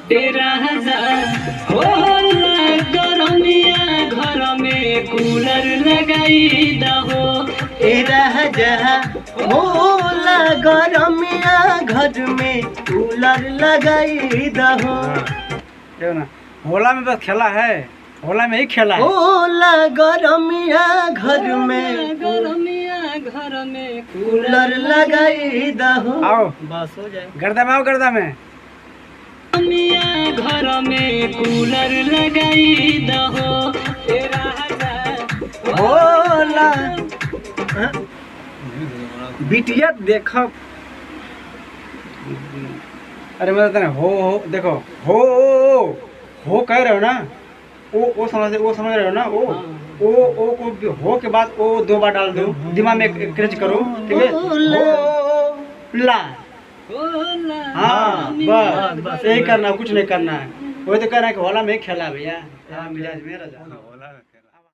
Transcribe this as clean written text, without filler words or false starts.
तेरा हजार होला गरमिया घर में कूलर लगाई दहो। तेरा हजार होला गरमिया घर में कूलर लगाई दहो। क्यों ना होला में बस खेला है, होला में ही खेला है। होला गरमिया घर में घर में कूलर लगाई दहो। आओ बस हो जाए। गर्दा में आओ, गर्दा में घर में कूलर लगाई दहो। तेरा हजार होला बिटिया देखो। अरे मैं बताना हो देखो हो कह रहे हो ना, वो समझ रहे हो ना। ओ को हो के बाद ओ 2 बार डाल दो, दिमाग में क्रच करो, ठीक है। हो ला, हाँ बस यही करना, कुछ नहीं करना है। वही तो कह रहा है कि होला में ही खेला भैया, मिजाज मेरा जा।